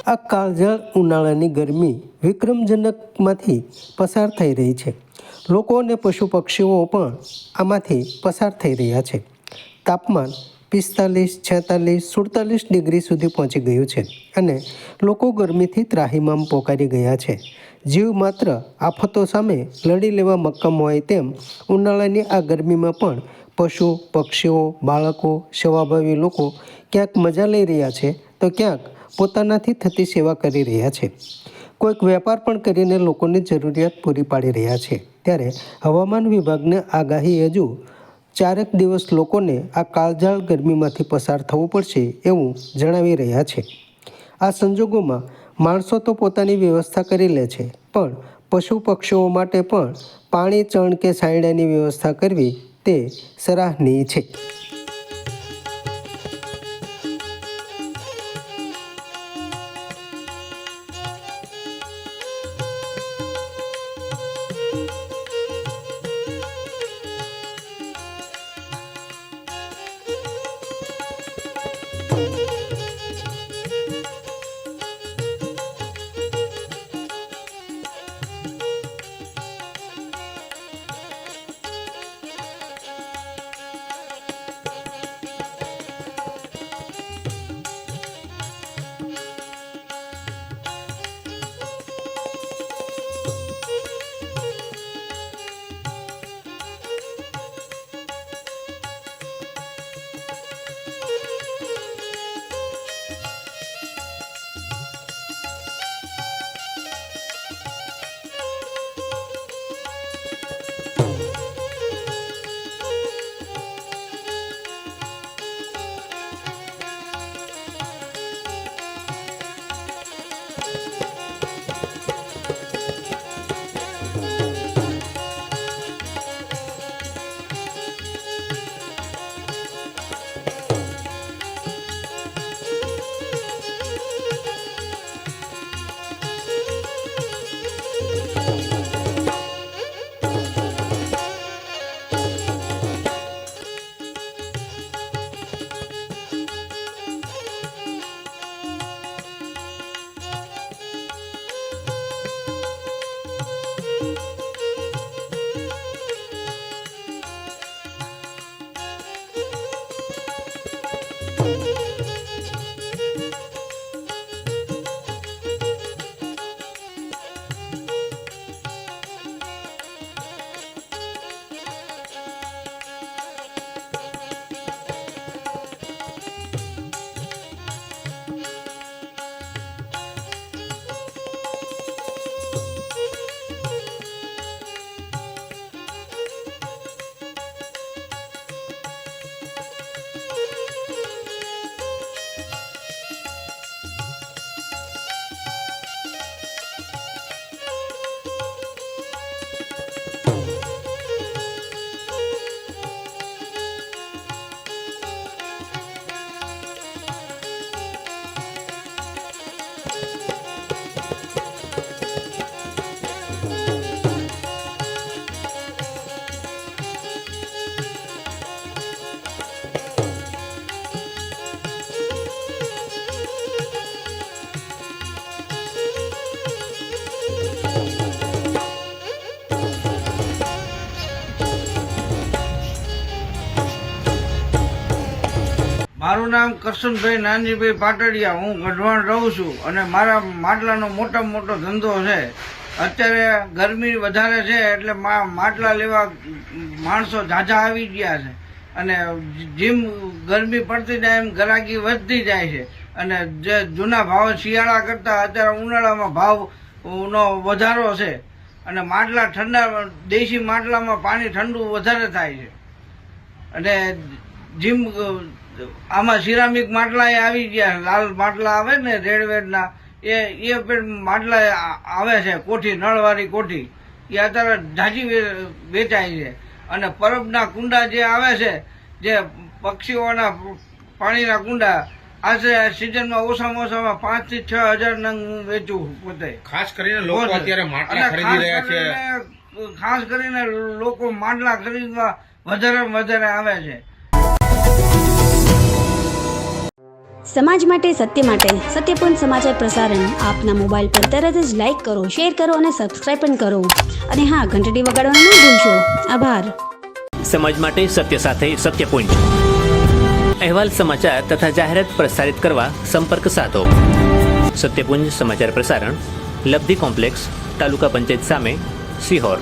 આ કાળઝાળ ઉનાળાની ગરમી વિક્રમજનકમાંથી પસાર થઈ રહી છે. લોકો અને પશુ પક્ષીઓ પણ આમાંથી પસાર થઈ રહ્યા છે. તાપમાન 45, 46, 47 ડિગ્રી સુધી પહોંચી ગયું છે અને લોકો ગરમીથી ત્રાહિમામ પોકારી ગયા છે. જીવ માત્ર આફતો સામે લડી લેવા મક્કમ હોય તેમ ઉનાળાની આ ગરમીમાં પણ પશુ પક્ષીઓ, બાળકો, સેવાભાવી લોકો ક્યાંક મજા લઈ રહ્યા છે તો ક્યાંક પોતાનાથી થતી સેવા કરી રહ્યા છે. કોઈક વેપાર પણ કરીને લોકોની જરૂરિયાત પૂરી પાડી રહ્યા છે. ત્યારે હવામાન વિભાગની આગાહી હજુ 4 દિવસ લોકોને આ કાળઝાળ ગરમીમાંથી પસાર થવું પડશે એવું જણાવી રહ્યા છે. આ સંજોગોમાં માણસો તો પોતાની વ્યવસ્થા કરી લે છે, પણ પશુ પક્ષીઓ માટે પણ પાણી, ચણ કે છાંયડાની વ્યવસ્થા કરવી તે સરાહનીય છે. મારું નામ કરશનભાઈ નાનજીભાઈ પાટડિયા. હું ગઢવાણ રહું છું અને મારા માટલાનો મોટામાં મોટો ધંધો છે. અત્યારે ગરમી વધારે છે એટલે માટલા લેવા માણસો ઝાઝા આવી ગયા છે અને જેમ ગરમી પડતી જાય એમ ગ્રાહકી વધતી જાય છે અને જે જૂના ભાવ શિયાળા કરતાં અત્યારે ઉનાળામાં ભાવનો વધારો છે અને માટલા ઠંડા, દેશી માટલામાં પાણી ઠંડુ વધારે થાય છે અને જેમ આમાં સિરામિક માટલા આવી ગયા. લાલ માટલા આવે ને રેડવેડના, એ પણ માટલા આવે છે. કોઠી, નળવાળી કોઠી, એ અત્યારે ઝાઝી વેચાય છે. અને પરબના કુંડા જે આવે છે, જે પક્ષીઓના પાણીના કુંડા, આજે સિઝનમાં ઓછામાં ઓછામાં 5 થી 6 હજાર નંગ હું વેચું પોતે. ખાસ કરીને લોકો અત્યારે માટલા ખરીદી રહ્યા છે. ખાસ કરીને લોકો માટલા ખરીદવા વધારે આવે છે. સમાજ માટે સત્યપૂર્ણ સમાચાર પ્રસારણ આપના મોબાઈલ પર તરત જ લાઈક કરો, શેર કરો અને સબસ્ક્રાઈબ પણ કરો. અને હા, ઘંટડી વગાડવાનું ન ભૂલશો. આભાર. સમાજ માટે સત્ય સાથે સત્યપૂર્ણ અહેવાલ, સમાચાર તથા જાહેરાત પ્રસારિત કરવા સંપર્ક સાધો. સત્યપુંજ સમાચાર પ્રસારણ, લબ્ધિ કોમ્પ્લેક્સ, તાલુકા પંચાયત સામે, સિહોર.